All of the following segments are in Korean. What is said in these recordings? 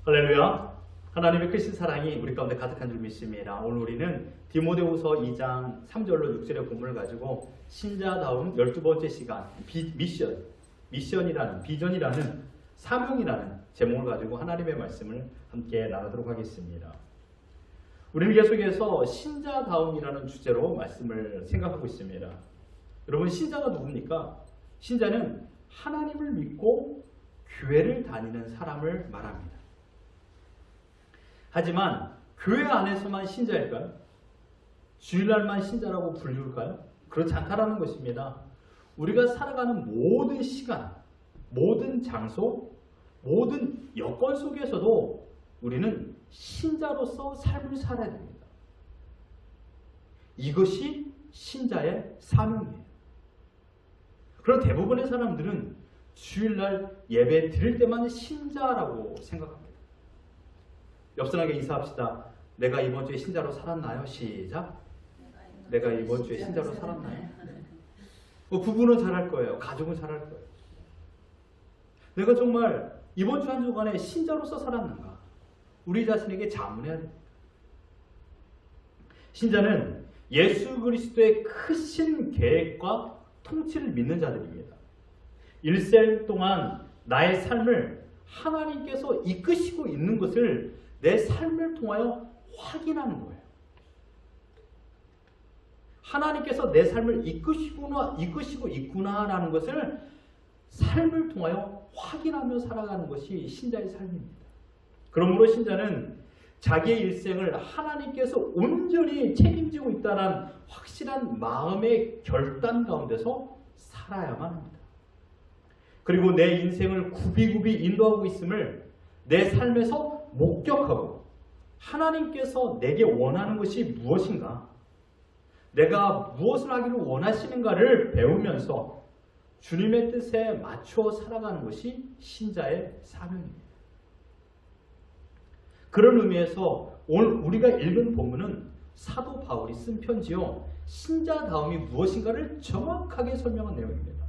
할렐루야. 하나님의 크신 사랑이 우리 가운데 가득한 줄 믿습니다. 오늘 우리는 디모데후서 2장 3절로 6절의 본문을 가지고 신자다운 12번째 시간 미션이라는 비전이라는 사명이라는 제목을 가지고 하나님의 말씀을 함께 나누도록 하겠습니다. 우리는 계속해서 신자다움이라는 주제로 말씀을 생각하고 있습니다. 여러분, 신자가 누굽니까? 신자는 하나님을 믿고 교회를 다니는 사람을 말합니다. 하지만 교회 안에서만 신자일까요? 주일날만 신자라고 불릴까요? 그렇지 않다라는 것입니다. 우리가 살아가는 모든 시간, 모든 장소, 모든 여건 속에서도 우리는 신자로서 삶을 살아야 됩니다. 이것이 신자의 사명이에요. 그런 대부분의 사람들은 주일날 예배 드릴 때만 신자라고 생각합니다. 옆 사람에게 인사합시다. 내가 이번 주에 신자로 살았나요? 시작. 내가 이번 주에 신자로 살았나요? 부부는 잘할 거예요. 가족은 잘할 거예요. 내가 정말 이번 주 한 주간에 신자로서 살았는가? 우리 자신에게 자문해야 됩니다. 신자는 예수 그리스도의 크신 계획과 통치를 믿는 자들입니다. 일생 동안 나의 삶을 하나님께서 이끄시고 있는 것을 내 삶을 통하여 확인하는 거예요. 하나님께서 내 삶을 이끄시고 있구나라는 것을 삶을 통하여 확인하며 살아가는 것이 신자의 삶입니다. 그러므로 신자는 자기의 일생을 하나님께서 온전히 책임지고 있다는 확실한 마음의 결단 가운데서 살아야만 합니다. 그리고 내 인생을 굽이굽이 인도하고 있음을 내 삶에서 목격하고 하나님께서 내게 원하는 것이 무엇인가, 내가 무엇을 하기를 원하시는가를 배우면서 주님의 뜻에 맞춰 살아가는 것이 신자의 사명입니다. 그런 의미에서 오늘 우리가 읽은 본문은 사도 바울이 쓴 편지요, 신자다움이 무엇인가를 정확하게 설명한 내용입니다.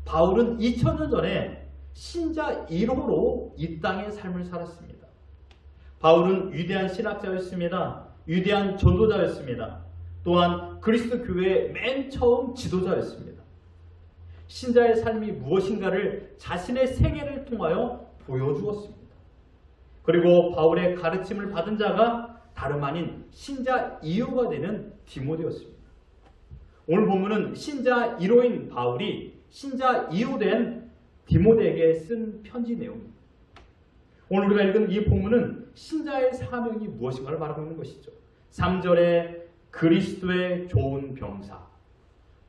바울은 2000년 전에 신자 1호로 이 땅의 삶을 살았습니다. 바울은 위대한 신학자였습니다. 위대한 전도자였습니다. 또한 그리스도 교회의 맨 처음 지도자였습니다. 신자의 삶이 무엇인가를 자신의 생애를 통하여 보여주었습니다. 그리고 바울의 가르침을 받은 자가 다름 아닌 신자 2호가 되는 디모데였습니다. 오늘 본문은 신자 1호인 바울이 신자 2호 된 디모데에게 쓴 편지 내용입니다. 오늘 우리가 읽은 이 본문은 신자의 사명이 무엇인가를 말하고 있는 것이죠. 3절에 그리스도의 좋은 병사,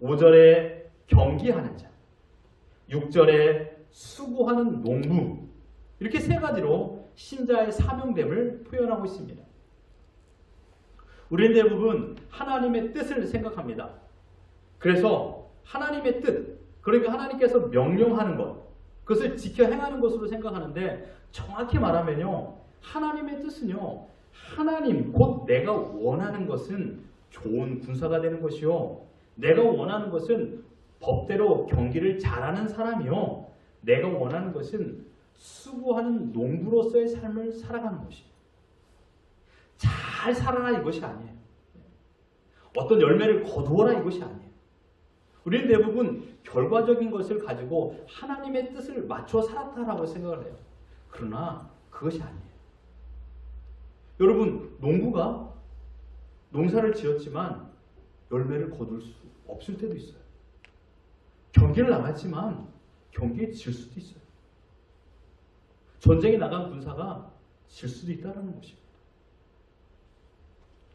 5절에 경기하는 자, 6절에 수고하는 농부, 이렇게 세 가지로 신자의 사명됨을 표현하고 있습니다. 우리는 대부분 하나님의 뜻을 생각합니다. 그래서 하나님의 뜻, 그러니까 하나님께서 명령하는 것, 그것을 지켜 행하는 것으로 생각하는데, 정확히 말하면요, 하나님의 뜻은요, 하나님 곧 내가 원하는 것은 좋은 군사가 되는 것이요, 내가 원하는 것은 법대로 경기를 잘하는 사람이요, 내가 원하는 것은 수고하는 농부로서의 삶을 살아가는 것입니다. 잘 살아라 이것이 아니에요. 어떤 열매를 거두어라 이것이 아니에요. 우리는 대부분 결과적인 것을 가지고 하나님의 뜻을 맞춰 살았다라고 생각을 해요. 그러나 그것이 아니에요. 여러분, 농부가 농사를 지었지만 열매를 거둘 수 없을 때도 있어요. 경기를 나갔지만 경기에 질 수도 있어요. 전쟁에 나간 군사가 질 수도 있다는 것입니다.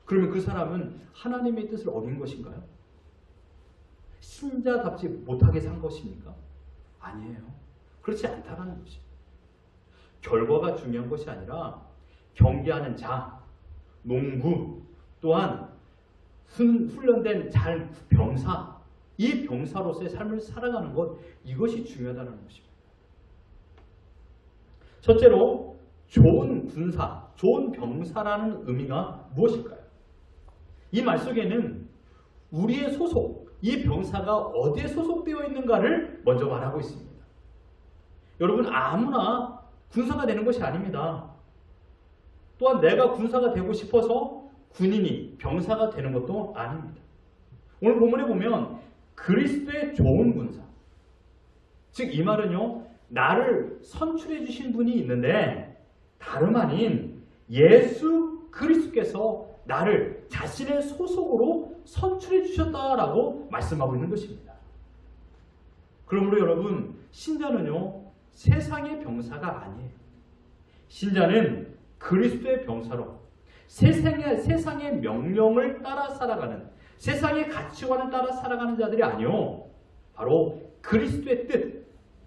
그러면 그 사람은 하나님의 뜻을 어긴 것인가요? 신자답지 못하게 산 것입니까? 아니에요. 그렇지 않다는 것입니다. 결과가 중요한 것이 아니라 경기하는 자, 농부, 또한 훈련된 잘 병사, 이 병사로서의 삶을 살아가는 것, 이것이 중요하다는 것입니다. 첫째로 좋은 군사, 좋은 병사라는 의미가 무엇일까요? 이 말 속에는 우리의 소속, 이 병사가 어디에 소속되어 있는가를 먼저 말하고 있습니다. 여러분, 아무나 군사가 되는 것이 아닙니다. 또한 내가 군사가 되고 싶어서 군인이 병사가 되는 것도 아닙니다. 오늘 본문에 보면 그리스도의 좋은 군사, 즉 이 말은요, 나를 선출해 주신 분이 있는데 다름 아닌 예수 그리스도께서 나를 자신의 소속으로 선출해 주셨다라고 말씀하고 있는 것입니다. 그러므로 여러분, 신자는요, 세상의 병사가 아니에요. 신자는 그리스도의 병사로 세상의 명령을 따라 살아가는, 세상의 가치관을 따라 살아가는 자들이 아니요, 바로 그리스도의 뜻,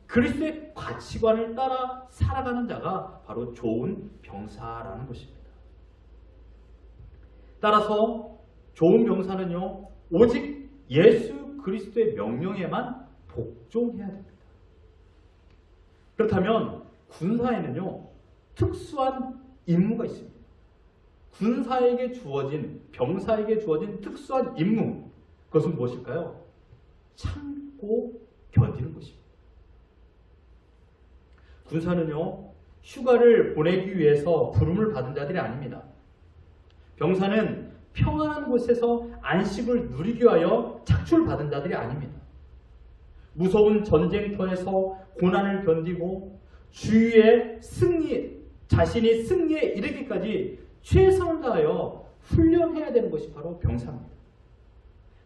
그리스도의 가치관을 따라 살아가는 자가 바로 좋은 병사라는 것입니다. 따라서 좋은 병사는요, 오직 예수 그리스도의 명령에만 복종해야 됩니다. 그렇다면 군사에는요, 특수한 임무가 있습니다. 군사에게 주어진, 병사에게 주어진 특수한 임무, 그것은 무엇일까요? 참고 견디는 것입니다. 군사는요, 휴가를 보내기 위해서 부름을 받은 자들이 아닙니다. 병사는 평안한 곳에서 안식을 누리기 위하여 착출받은 자들이 아닙니다. 무서운 전쟁터에서 고난을 견디고 주위의 자신이 승리에 이르기까지 최선을 다하여 훈련해야 되는 것이 바로 병사입니다.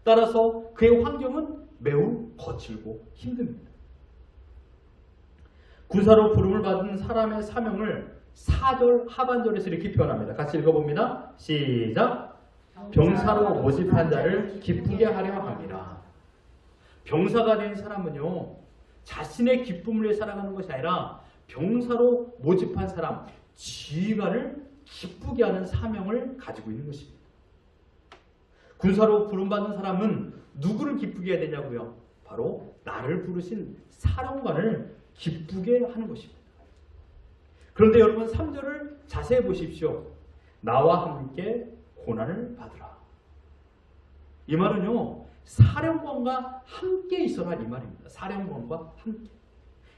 따라서 그의 환경은 매우 거칠고 힘듭니다. 군사로 부름을 받은 사람의 사명을 4절 하반절에서 이렇게 표현합니다. 같이 읽어봅니다. 시작! 병사로 모집한 자를 기쁘게 하려 함이라. 병사가 된 사람은요, 자신의 기쁨을 위해 살아가는 것이 아니라 병사로 모집한 사람, 지휘관을 기쁘게 하는 사명을 가지고 있는 것입니다. 군사로 부름받는 사람은 누구를 기쁘게 해야 되냐고요? 바로 나를 부르신 사령관을 기쁘게 하는 것입니다. 그런데 여러분 3절을 자세히 보십시오. 나와 함께 고난을 받으라. 이 말은요, 사령관과 함께 있어라 이 말입니다. 사령관과 함께.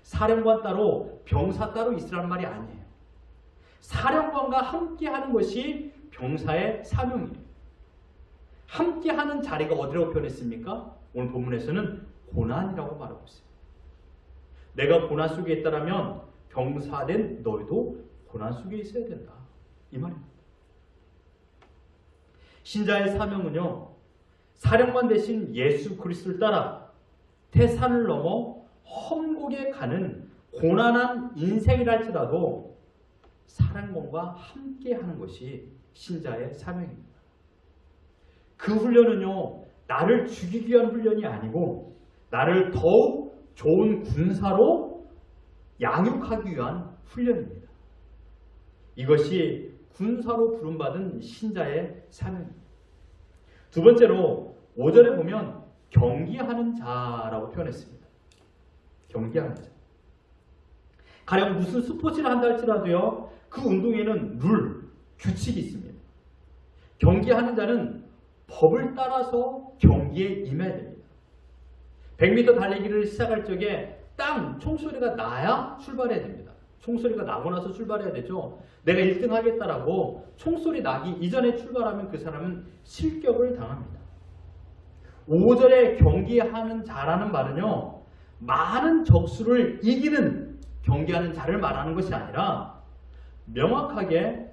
사령관 따로 병사 따로 있으라는 말이 아니에요. 사령관과 함께 하는 것이 병사의 사명이에요. 함께 하는 자리가 어디라고 표현했습니까? 오늘 본문에서는 고난이라고 말하고 있어요. 내가 고난 속에 있다라면 병사된 너희도 고난 속에 있어야 된다. 이 말입니다. 신자의 사명은요, 사령관 대신 예수 그리스도를 따라 태산을 넘어 험곡에 가는 고난한 인생이랄지라도 사랑관과 함께 하는 것이 신자의 사명입니다. 그 훈련은요, 나를 죽이기 위한 훈련이 아니고 나를 더욱 좋은 군사로 양육하기 위한 훈련입니다. 이것이 군사로 부름받은 신자의 사명입니다. 두 번째로 5절에 보면 경기하는 자라고 표현했습니다. 경기하는 자. 가령 무슨 스포츠를 한다 할지라도요, 그 운동에는 룰, 규칙이 있습니다. 경기하는 자는 법을 따라서 경기에 임해야 됩니다. 100m 달리기를 시작할 적에 땅 총소리가 나야 출발해야 됩니다. 총소리가 나고 나서 출발해야 되죠. 내가 1등 하겠다라고 총소리 나기 이전에 출발하면 그 사람은 실격을 당합니다. 5절에 경기하는 자라는 말은요, 많은 적수를 이기는 경기하는 자를 말하는 것이 아니라 명확하게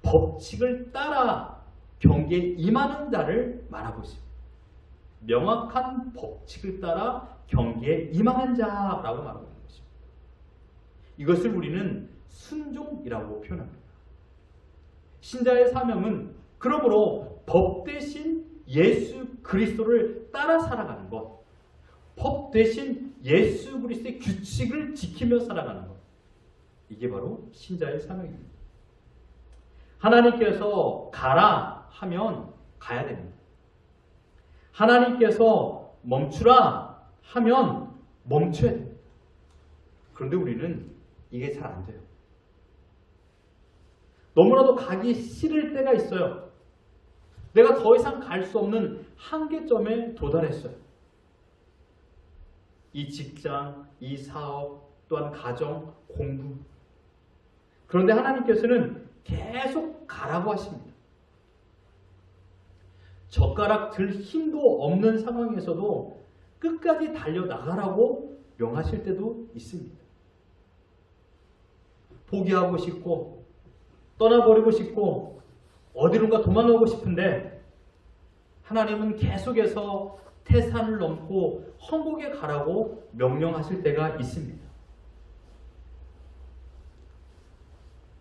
법칙을 따라 경기에 임하는 자를 말하고 있습니다. 명확한 법칙을 따라 경기에 임하는 자라고 말하고 있는 것입니다. 이것을 우리는 순종이라고 표현합니다. 신자의 사명은 그러므로 법 대신 예수 그리스도를 따라 살아가는 것, 법 대신 예수 그리스도의 규칙을 지키며 살아가는 것, 이게 바로 신자의 사명입니다. 하나님께서 가라 하면 가야 됩니다. 하나님께서 멈추라 하면 멈춰야 됩니다. 그런데 우리는 이게 잘 안 돼요. 너무나도 가기 싫을 때가 있어요. 내가 더 이상 갈 수 없는 한계점에 도달했어요. 이 직장, 이 사업, 또한 가정, 공부, 그런데 하나님께서는 계속 가라고 하십니다. 젓가락 들 힘도 없는 상황에서도 끝까지 달려나가라고 명하실 때도 있습니다. 포기하고 싶고 떠나버리고 싶고 어디론가 도망가고 싶은데 하나님은 계속해서 태산을 넘고 헝곡에 가라고 명령하실 때가 있습니다.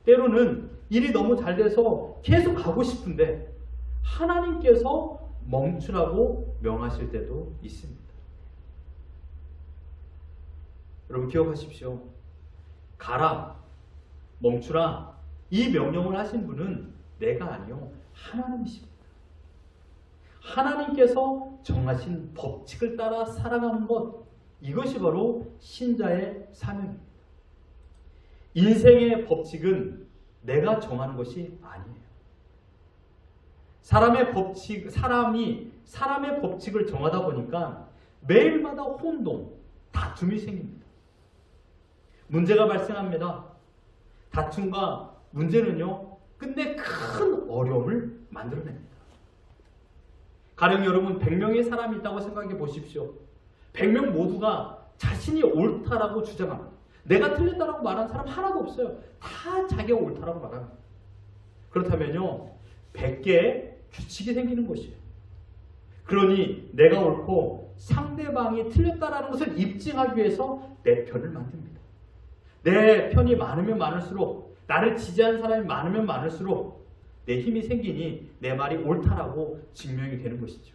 때로는 일이 너무 잘 돼서 계속 가고 싶은데 하나님께서 멈추라고 명하실 때도 있습니다. 여러분 기억하십시오. 가라, 멈추라 이 명령을 하신 분은 내가 아니요 하나님이십니다. 하나님께서 정하신 법칙을 따라 살아가는 것, 이것이 바로 신자의 사명입니다. 인생의 법칙은 내가 정하는 것이 아니에요. 사람의 법칙을 정하다 보니까 매일마다 혼동, 다툼이 생깁니다. 문제가 발생합니다. 다툼과 문제는요, 끝내 큰 어려움을 만들어냅니다. 가령 여러분 100명의 사람이 있다고 생각해 보십시오. 100명 모두가 자신이 옳다라고 주장합니다. 내가 틀렸다라고 말하는 사람 하나도 없어요. 다 자기가 옳다라고 말합니다. 그렇다면요, 100개의 규칙이 생기는 것이에요. 그러니 내가 옳고 상대방이 틀렸다라는 것을 입증하기 위해서 내 편을 만듭니다. 내 편이 많으면 많을수록, 나를 지지하는 사람이 많으면 많을수록 내 힘이 생기니 내 말이 옳다라고 증명이 되는 것이죠.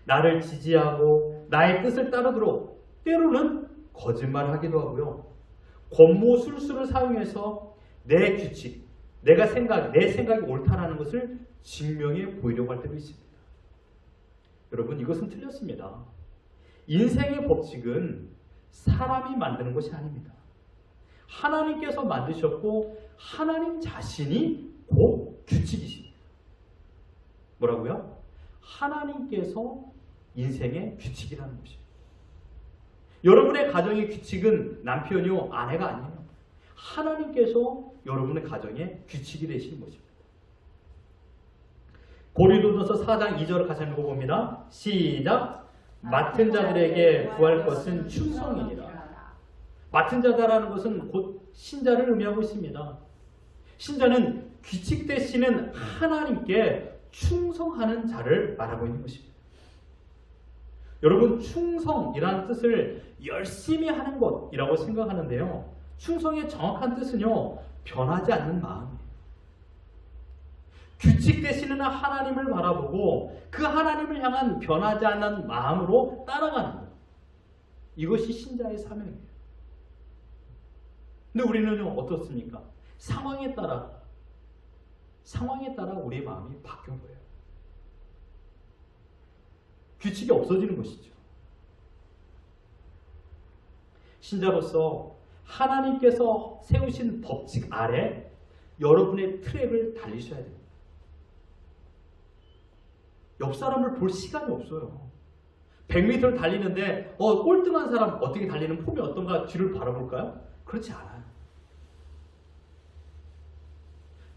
나를 지지하고 나의 뜻을 따르도록 때로는 거짓말하기도 하고요. 권모술수를 사용해서 내 규칙, 내 생각이 옳다라는 것을 증명해 보이려고 할 때도 있습니다. 여러분 이것은 틀렸습니다. 인생의 법칙은 사람이 만드는 것이 아닙니다. 하나님께서 만드셨고 하나님 자신이 곧 규칙이십니다. 뭐라고요? 하나님께서 인생의 규칙이라는 것이에요. 여러분의 가정의 규칙은 남편이요 아내가 아니에요. 하나님께서 여러분의 가정의 규칙이 되시는 것입니다. 고린도전서 4장 2절을 같이 읽어봅니다. 시작. 맡은 자들에게 구할 것은 충성이니라. 맡은 자다라는 것은 곧 신자를 의미하고 있습니다. 신자는 규칙 되시는 하나님께 충성하는 자를 말하고 있는 것입니다. 여러분 충성이라는 뜻을 열심히 하는 것이라고 생각하는데요. 충성의 정확한 뜻은요, 변하지 않는 마음이에요. 규칙 되시는 하나님을 바라보고 그 하나님을 향한 변하지 않는 마음으로 따라가는 것. 이것이 신자의 사명이에요. 근데 우리는요 어떻습니까? 상황에 따라 우리의 마음이 바뀐 거예요. 규칙이 없어지는 것이죠. 신자로서 하나님께서 세우신 법칙 아래 여러분의 트랙을 달리셔야 됩니다. 옆 사람을 볼 시간이 없어요. 100m를 달리는데 꼴등한 사람 어떻게 달리는 폼이 어떤가 뒤를 바라볼까요? 그렇지 않아요.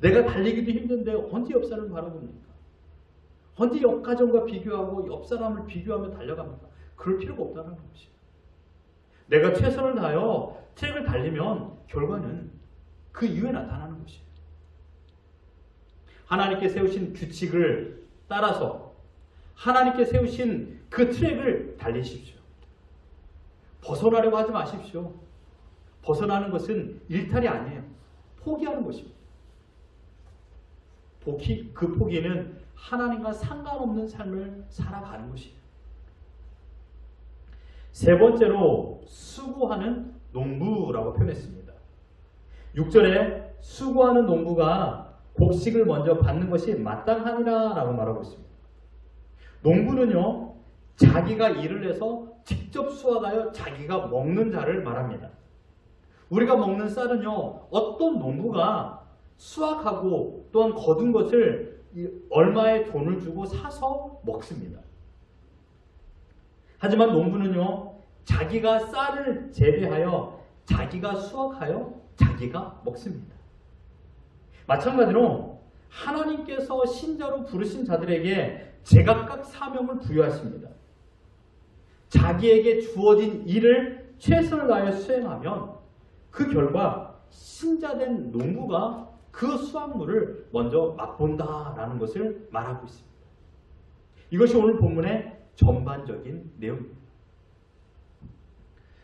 내가 달리기도 힘든데 언제 옆 사람을 바라봅니까? 언제 옆 가정과 비교하고 옆 사람을 비교하며 달려갑니까? 그럴 필요가 없다는 것이에요. 내가 최선을 다하여 트랙을 달리면 결과는 그 이후에 나타나는 것이에요. 하나님께 세우신 규칙을 따라서 하나님께 세우신 그 트랙을 달리십시오. 벗어나려고 하지 마십시오. 벗어나는 것은 일탈이 아니에요. 포기하는 것입니다. 그 포기는 하나님과 상관없는 삶을 살아가는 것이에요. 세 번째로 수고하는 농부라고 표현했습니다. 6절에 수고하는 농부가 곡식을 먼저 받는 것이 마땅하니라 라고 말하고 있습니다. 농부는요 자기가 일을 해서 직접 수확하여 자기가 먹는 자를 말합니다. 우리가 먹는 쌀은요 어떤 농부가 수확하고 또한 거둔 것을 얼마의 돈을 주고 사서 먹습니다. 하지만 농부는요 자기가 쌀을 재배하여 자기가 수확하여 자기가 자기가 먹습니다. 마찬가지로 하나님께서 신자로 부르신 자들에게 제각각 사명을 부여하십니다. 자기에게 주어진 일을 최선을 다해 수행하면 그 결과 신자된 농부가 그 수확물을 먼저 맛본다라는 것을 말하고 있습니다. 이것이 오늘 본문의 전반적인 내용입니다.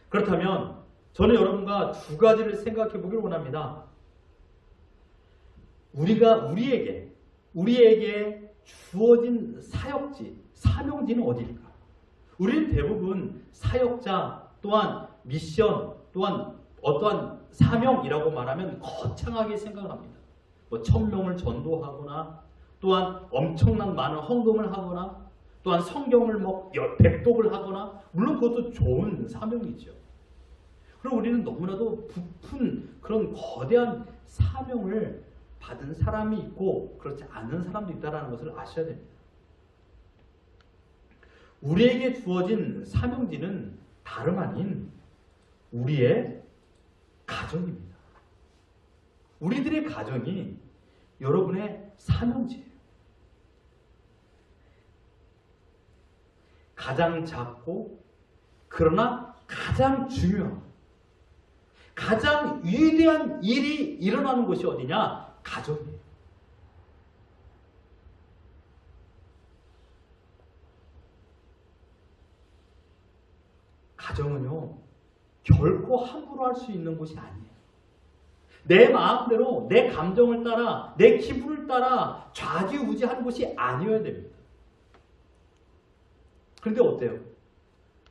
그렇다면 저는 여러분과 두 가지를 생각해 보길 원합니다. 우리에게 주어진 사역지, 사명지는 어디일까? 우리는 대부분 사역자 또한 미션 또한 어떠한 사명이라고 말하면 거창하게 생각합니다. 1000명을 전도하거나 또한 엄청난 많은 헌금을 하거나 또한 성경을 100독을 하거나 물론 그것도 좋은 사명이죠. 그럼 우리는 너무나도 부푼 그런 거대한 사명을 받은 사람이 있고 그렇지 않은 사람도 있다는 것을 아셔야 됩니다. 우리에게 주어진 사명지는 다름 아닌 우리의 가정입니다. 우리들의 가정이 여러분의 사명지예요. 가장 작고 그러나 가장 중요하고 가장 위대한 일이 일어나는 곳이 어디냐? 가정이에요. 가정은요, 결코 함부로 할 수 있는 곳이 아니에요. 내 마음대로, 내 감정을 따라, 내 기분을 따라 좌지우지하는 곳이 아니어야 됩니다. 그런데 어때요?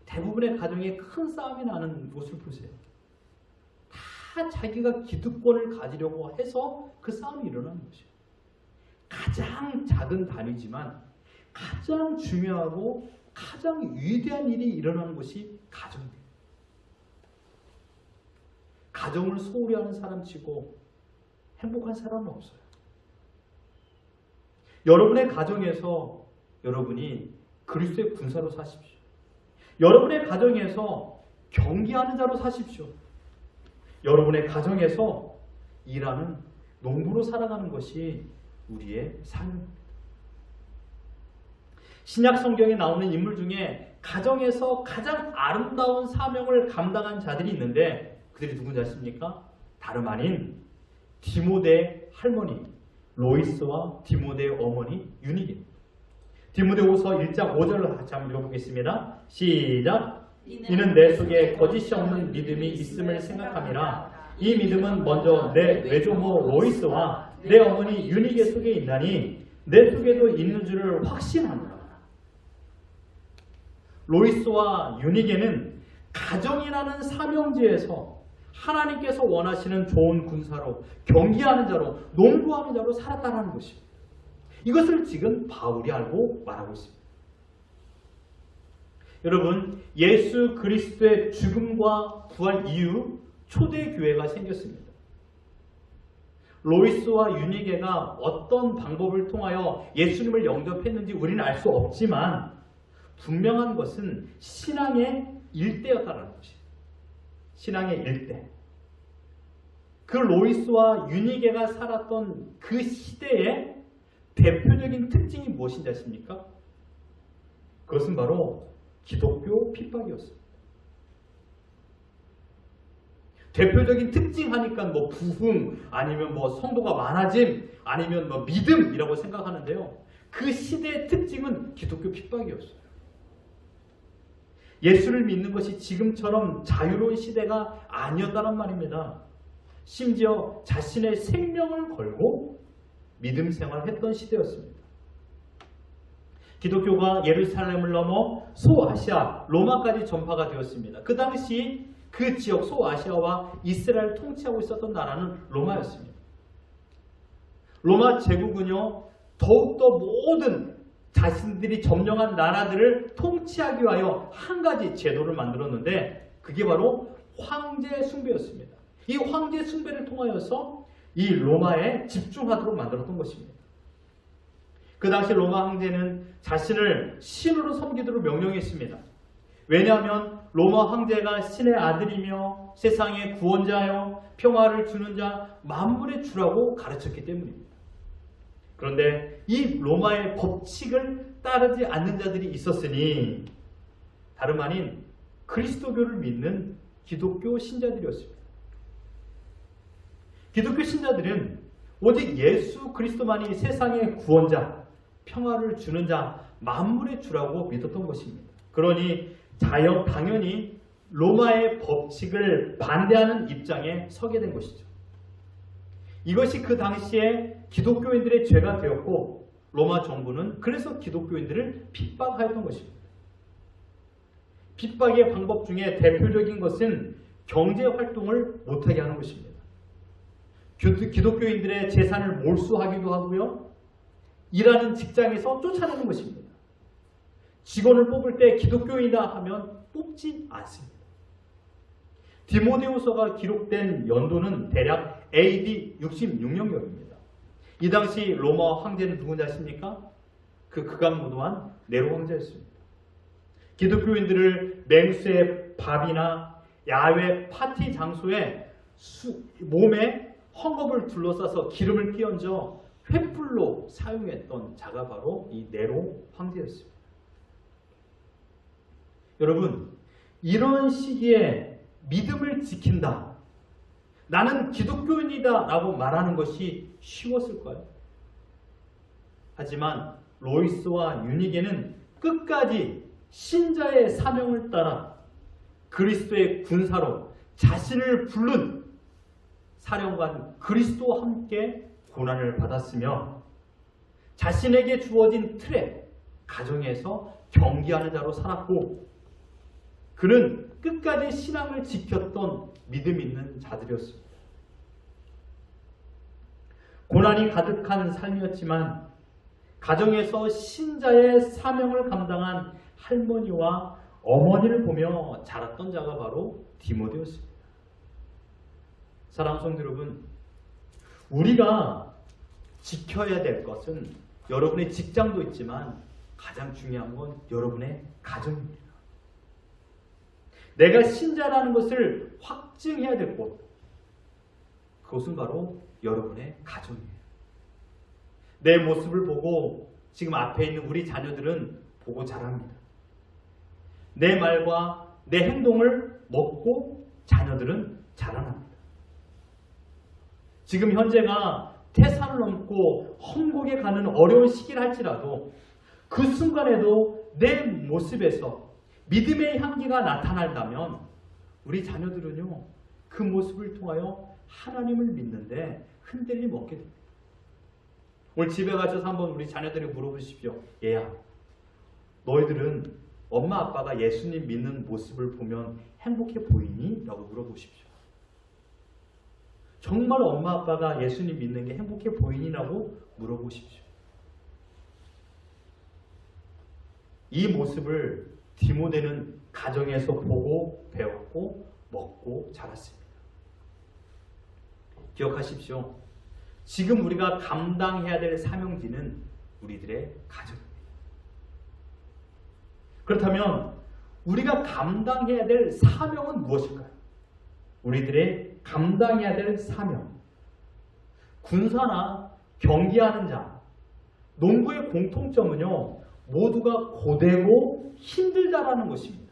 대부분의 가정에 큰 싸움이 나는 곳을 보세요. 다 자기가 기득권을 가지려고 해서 그 싸움이 일어나는 것이에요. 가장 작은 단위지만 가장 중요하고 가장 위대한 일이 일어나는 곳이 가정입니다. 가정을 소홀히 하는 사람 치고 행복한 사람은 없어요. 여러분의 가정에서 여러분이 그리스도의 군사로 사십시오. 여러분의 가정에서 경기하는 자로 사십시오. 여러분의 가정에서 일하는 농부로 살아가는 것이 우리의 삶입니다. 신약 성경에 나오는 인물 중에 가정에서 가장 아름다운 사명을 감당한 자들이 있는데 그들이 누군지 아십니까? 다름 아닌 디모데 할머니 로이스와 디모데의 어머니 유니게. 디모데후서 1장 5절을 같이 한번 읽어보겠습니다. 시작! 이는 내 속에 거짓이 없는 믿음이 있음을 생각함이라. 이 믿음은 먼저 내 외조모 로이스와 내 어머니 유니게 속에 있나니 내 속에도 있는 줄을 확신하노라. 로이스와 유니게는 가정이라는 사명지에서 하나님께서 원하시는 좋은 군사로, 경기하는 자로, 농구하는 자로 살았다는 것입니다. 이것을 지금 바울이 알고 말하고 있습니다. 여러분, 예수 그리스도의 죽음과 부활 이후 초대교회가 생겼습니다. 로이스와 유니게가 어떤 방법을 통하여 예수님을 영접했는지 우리는 알 수 없지만 분명한 것은 신앙의 일대였다는 것이에요. 신앙의 일대. 그 로이스와 유니게가 살았던 그 시대의 대표적인 특징이 무엇인지 아십니까? 그것은 바로 기독교 핍박이었습니다. 대표적인 특징 하니까 부흥 아니면 성도가 많아짐 아니면 믿음이라고 생각하는데요. 그 시대의 특징은 기독교 핍박이었어요. 예수를 믿는 것이 지금처럼 자유로운 시대가 아니었다는 말입니다. 심지어 자신의 생명을 걸고 믿음 생활을 했던 시대였습니다. 기독교가 예루살렘을 넘어 소아시아, 로마까지 전파가 되었습니다. 그 당시 그 지역 소아시아와 이스라엘을 통치하고 있었던 나라는 로마였습니다. 로마 제국은요, 더욱더 모든 자신들이 점령한 나라들을 통치하기 위하여 한 가지 제도를 만들었는데 그게 바로 황제 숭배였습니다. 이 황제 숭배를 통하여서 이 로마에 집중하도록 만들었던 것입니다. 그 당시 로마 황제는 자신을 신으로 섬기도록 명령했습니다. 왜냐하면 로마 황제가 신의 아들이며 세상의 구원자여 평화를 주는 자 만물의 주라고 가르쳤기 때문입니다. 그런데 이 로마의 법칙을 따르지 않는 자들이 있었으니 다름 아닌 그리스도교를 믿는 기독교 신자들이었습니다. 기독교 신자들은 오직 예수 그리스도만이 세상의 구원자, 평화를 주는 자, 만물의 주라고 믿었던 것입니다. 그러니 당연히 로마의 법칙을 반대하는 입장에 서게 된 것이죠. 이것이 그 당시에 기독교인들의 죄가 되었고 로마 정부는 그래서 기독교인들을 핍박하였던 것입니다. 핍박의 방법 중에 대표적인 것은 경제활동을 못하게 하는 것입니다. 기독교인들의 재산을 몰수하기도 하고요. 일하는 직장에서 쫓아내는 것입니다. 직원을 뽑을 때 기독교인이다 하면 뽑지 않습니다. 디모데후서가 기록된 연도는 대략 AD 66년경입니다. 이 당시 로마 황제는 누군지 아십니까? 그 극악무도한 네로 황제였습니다. 기독교인들을 맹수의 밥이나 야외 파티 장소에 몸에 헝겊을 둘러싸서 기름을 끼얹어 횃불로 사용했던 자가 바로 이 네로 황제였습니다. 여러분, 이런 시기에 믿음을 지킨다, 나는 기독교인이다 라고 말하는 것이 쉬웠을까요? 하지만 로이스와 유니게는 끝까지 신자의 사명을 따라 그리스도의 군사로 자신을 부른 사령관 그리스도와 함께 고난을 받았으며 자신에게 주어진 틀에 가정에서 경계하는 자로 살았고 그는 끝까지 신앙을 지켰던 믿음 있는 자들이었습니다. 고난이 가득한 삶이었지만 가정에서 신자의 사명을 감당한 할머니와 어머니를 보며 자랐던 자가 바로 디모데였습니다. 사랑하는 성도 여러분, 우리가 지켜야 될 것은 여러분의 직장도 있지만 가장 중요한 건 여러분의 가정입니다. 내가 신자라는 것을 확증해야 될 곳, 그것은 바로 여러분의 가정이에요. 내 모습을 보고 지금 앞에 있는 우리 자녀들은 보고 자랍니다. 내 말과 내 행동을 먹고 자녀들은 자라납니다. 지금 현재가 태산을 넘고 험곡에 가는 어려운 시기를 할지라도 그 순간에도 내 모습에서 믿음의 향기가 나타난다면 우리 자녀들은요, 그 모습을 통하여 하나님을 믿는데 흔들림 없게 됩니다. 오늘 집에 가셔서 한번 우리 자녀들에게 물어보십시오. 얘야, 너희들은 엄마 아빠가 예수님 믿는 모습을 보면 행복해 보이니? 라고 물어보십시오. 정말 엄마 아빠가 예수님 믿는 게 행복해 보이니? 라고 물어보십시오. 이 모습을 디모데는 가정에서 보고 배웠고 먹고 자랐습니다. 기억하십시오. 지금 우리가 감당해야 될 사명지는 우리들의 가정입니다. 그렇다면 우리가 감당해야 될 사명은 무엇일까요? 우리들의 감당해야 될 사명. 군사나 경기하는 자, 농부의 공통점은요, 모두가 고되고 힘들다라는 것입니다.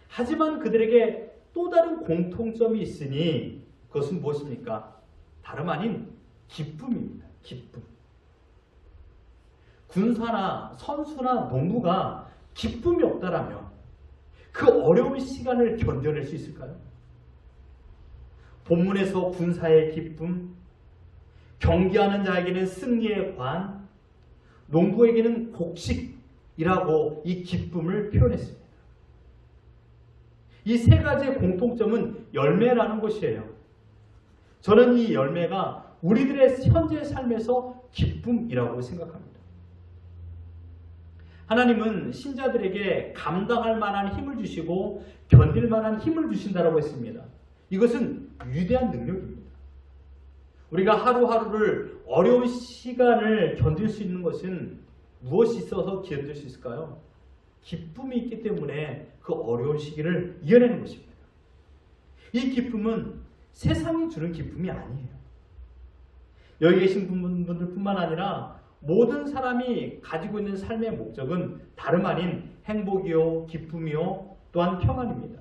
하지만 그들에게 또 다른 공통점이 있으니 그것은 무엇입니까? 다름 아닌 기쁨입니다. 기쁨. 군사나 선수나 농부가 기쁨이 없다라면 그 어려운 시간을 견뎌낼 수 있을까요? 본문에서 군사의 기쁨, 경기하는 자에게는 승리의 관, 농부에게는 곡식이라고 이 기쁨을 표현했습니다. 이 세 가지의 공통점은 열매라는 것이에요. 저는 이 열매가 우리들의 현재 삶에서 기쁨이라고 생각합니다. 하나님은 신자들에게 감당할 만한 힘을 주시고 견딜 만한 힘을 주신다고 했습니다. 이것은 위대한 능력입니다. 우리가 하루하루를 어려운 시간을 견딜 수 있는 것은 무엇이 있어서 견딜 수 있을까요? 기쁨이 있기 때문에 그 어려운 시기를 이겨내는 것입니다. 이 기쁨은 세상이 주는 기쁨이 아니에요. 여기 계신 분들뿐만 아니라 모든 사람이 가지고 있는 삶의 목적은 다름 아닌 행복이요, 기쁨이요, 또한 평안입니다.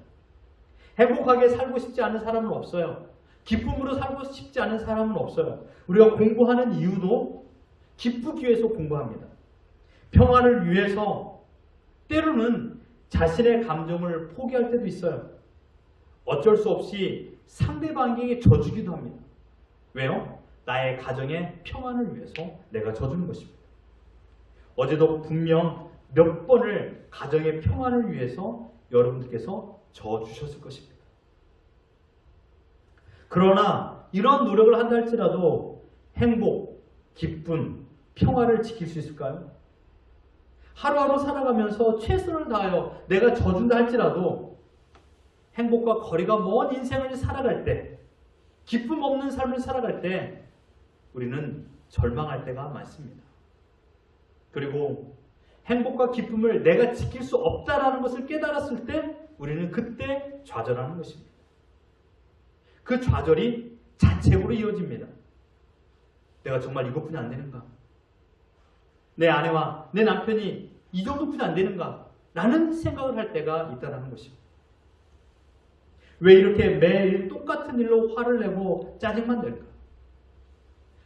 행복하게 살고 싶지 않은 사람은 없어요. 기쁨으로 살고 싶지 않은 사람은 없어요. 우리가 공부하는 이유도 기쁘기 위해서 공부합니다. 평안을 위해서 때로는 자신의 감정을 포기할 때도 있어요. 어쩔 수 없이 상대방에게 져주기도 합니다. 왜요? 나의 가정의 평안을 위해서 내가 져주는 것입니다. 어제도 분명 몇 번을 가정의 평안을 위해서 여러분들께서 져주셨을 것입니다. 그러나 이런 노력을 한다 할지라도 행복, 기쁨, 평화를 지킬 수 있을까요? 하루하루 살아가면서 최선을 다하여 내가 져준다 할지라도 행복과 거리가 먼 인생을 살아갈 때, 기쁨 없는 삶을 살아갈 때 우리는 절망할 때가 많습니다. 그리고 행복과 기쁨을 내가 지킬 수 없다라는 것을 깨달았을 때 우리는 그때 좌절하는 것입니다. 그 좌절이 자책으로 이어집니다. 내가 정말 이것뿐이 안 되는가? 내 아내와 내 남편이 이 정도뿐이 안 되는가? 라는 생각을 할 때가 있다는 것입니다. 왜 이렇게 매일 똑같은 일로 화를 내고 짜증만 낼까?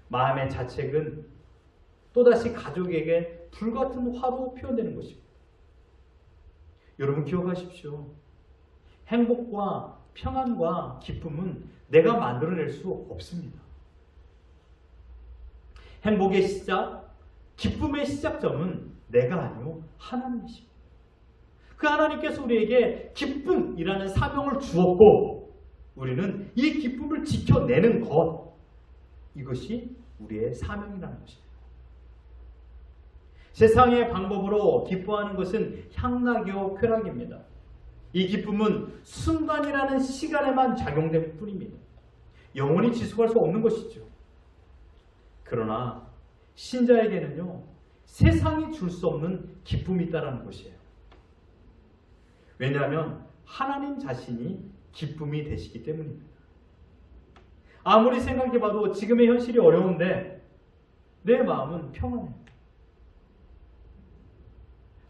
마음의 자책은 또다시 가족에게 불같은 화로 표현되는 것입니다. 여러분 기억하십시오. 행복과 평안과 기쁨은 내가 만들어낼 수 없습니다. 행복의 시작, 기쁨의 시작점은 내가 아니요 하나님이십니다. 그 하나님께서 우리에게 기쁨이라는 사명을 주었고 우리는 이 기쁨을 지켜내는 것, 이것이 우리의 사명이라는 것입니다. 세상의 방법으로 기뻐하는 것은 향락이요 쾌락입니다. 이 기쁨은 순간이라는 시간에만 작용될 뿐입니다. 영원히 지속할 수 없는 것이죠. 그러나 신자에게는요, 세상이 줄 수 없는 기쁨이 있다는 것이에요. 왜냐하면 하나님 자신이 기쁨이 되시기 때문입니다. 아무리 생각해봐도 지금의 현실이 어려운데 내 마음은 평안해요.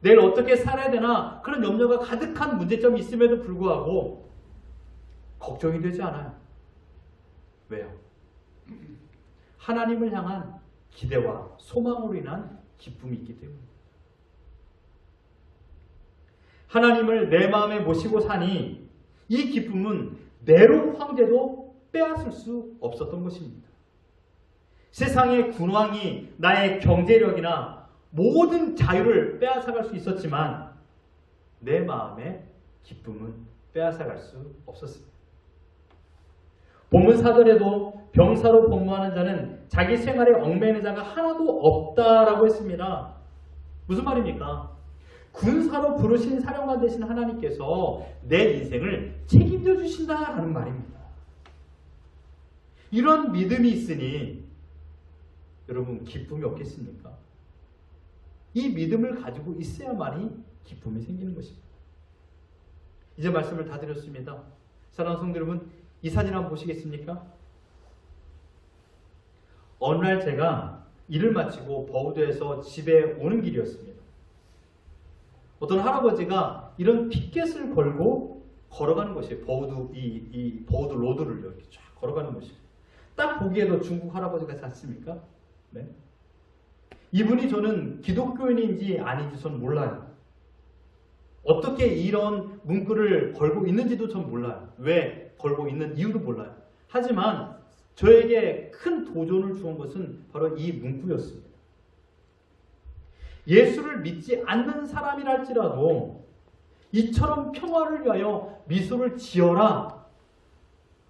내일 어떻게 살아야 되나 그런 염려가 가득한 문제점이 있음에도 불구하고 걱정이 되지 않아요. 왜요? 하나님을 향한 기대와 소망으로 인한 기쁨이 있기 때문입니다. 하나님을 내 마음에 모시고 사니 이 기쁨은 네로 황제도 빼앗을 수 없었던 것입니다. 세상의 군왕이 나의 경제력이나 모든 자유를 빼앗아갈 수 있었지만 내 마음의 기쁨은 빼앗아갈 수 없었습니다. 본문 4절에도 병사로 복무하는 자는 자기 생활에 얽매이는 자가 하나도 없다라고 했습니다. 무슨 말입니까? 군사로 부르신 사령관 되신 하나님께서 내 인생을 책임져 주신다라는 말입니다. 이런 믿음이 있으니 여러분 기쁨이 없겠습니까? 이 믿음을 가지고 있어야만이 기쁨이 생기는 것입니다. 이제 말씀을 다 드렸습니다. 사랑하는 성도 여러분, 이 사진 한번 보시겠습니까? 어느 날 제가 일을 마치고 버우드에서 집에 오는 길이었습니다. 어떤 할아버지가 이런 피켓을 걸고 걸어가는 것이에요. 이 버우드 로드를 이렇게 쫙 걸어가는 것이에요. 딱 보기에도 중국 할아버지 같지 않습니까? 네. 이분이 저는 기독교인인지 아닌지 저는 몰라요. 어떻게 이런 문구를 걸고 있는지도 전 몰라요. 왜 걸고 있는 이유도 몰라요. 하지만 저에게 큰 도전을 주은 것은 바로 이 문구였습니다. 예수를 믿지 않는 사람이랄지라도 이처럼 평화를 위하여 미소를 지어라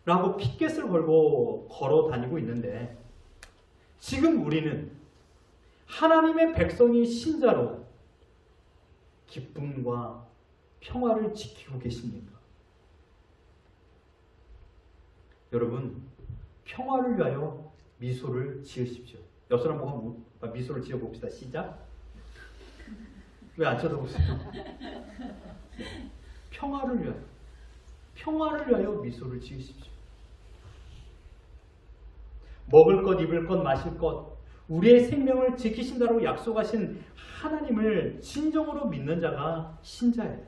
라고 피켓을 걸고 걸어 다니고 있는데 지금 우리는 하나님의 백성이 신자로 기쁨과 평화를 지키고 계십니까? 여러분, 평화를 위하여 미소를 지으십시오. 옆 사람 보고 한번 미소를 지어봅시다. 시작. 왜 안 쳐다보세요? 평화를 위하여 미소를 지으십시오. 먹을 것, 입을 것, 마실 것, 우리의 생명을 지키신다고 약속하신 하나님을 진정으로 믿는 자가 신자예요.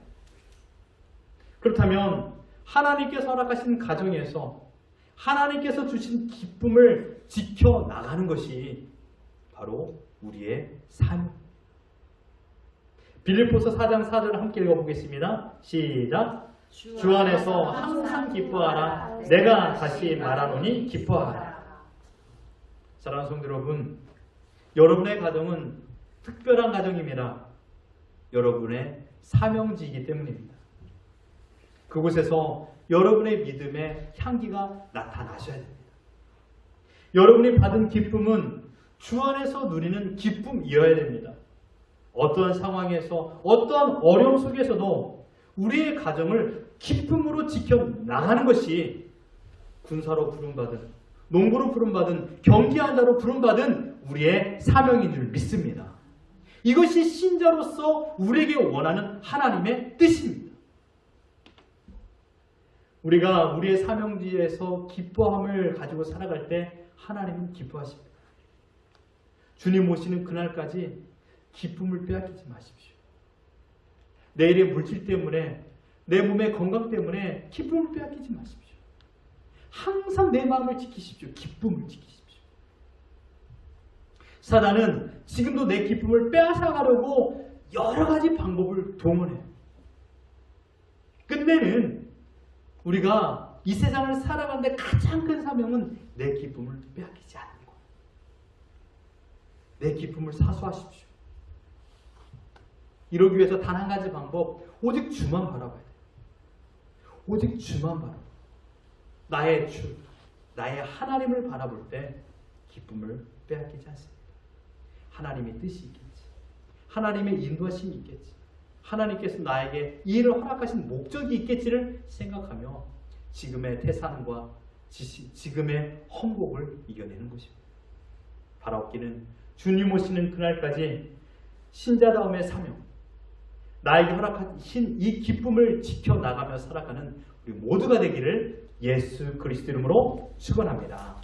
그렇다면 하나님께서 허락하신 가정에서 하나님께서 주신 기쁨을 지켜나가는 것이 바로 우리의 삶. 빌립보서 4장 4절을 함께 읽어보겠습니다. 시작. 주 안에서 항상 기뻐하라. 내가 다시 말하노니 기뻐하라. 사랑하는 성도 여러분, 여러분의 가정은 특별한 가정입니다. 여러분의 사명지이기 때문입니다. 그곳에서 여러분의 믿음의 향기가 나타나셔야 됩니다. 여러분이 받은 기쁨은 주 안에서 누리는 기쁨이어야 됩니다. 어떠한 상황에서 어떠한 어려움 속에서도 우리의 가정을 기쁨으로 지켜나가는 것이 군사로 부름받은, 농부로 부름받은, 경기한 자로 부름받은 우리의 사명인 줄 믿습니다. 이것이 신자로서 우리에게 원하는 하나님의 뜻입니다. 우리가 우리의 사명지에서 기뻐함을 가지고 살아갈 때 하나님은 기뻐하십니다. 주님 오시는 그날까지 기쁨을 빼앗기지 마십시오. 내일의 물질 때문에, 내 몸의 건강 때문에 기쁨을 빼앗기지 마십시오. 항상 내 마음을 지키십시오. 기쁨을 지키십시오. 사단은 지금도 내 기쁨을 빼앗아가려고 여러 가지 방법을 동원해요. 끝내는 우리가 이 세상을 살아가는데 가장 큰 사명은 내 기쁨을 빼앗기지 않는 것. 내 기쁨을 사수하십시오. 이러기 위해서 단 한 가지 방법, 오직 주만 바라봐야 돼요. 오직 주만 바라봐. 나의 주, 나의 하나님을 바라볼 때 기쁨을 빼앗기지 않습니다. 하나님의 뜻이 있겠지. 하나님의 인도하심이 있겠지. 하나님께서 나에게 이 일을 허락하신 목적이 있겠지를 생각하며 지금의 태산과 지금의 험곡을 이겨내는 것입니다. 바라옵기는 주님 오시는 그날까지 신자다움의 사명, 나에게 허락하신 이 기쁨을 지켜나가며 살아가는 우리 모두가 되기를 예수 그리스도 이름으로 축원합니다.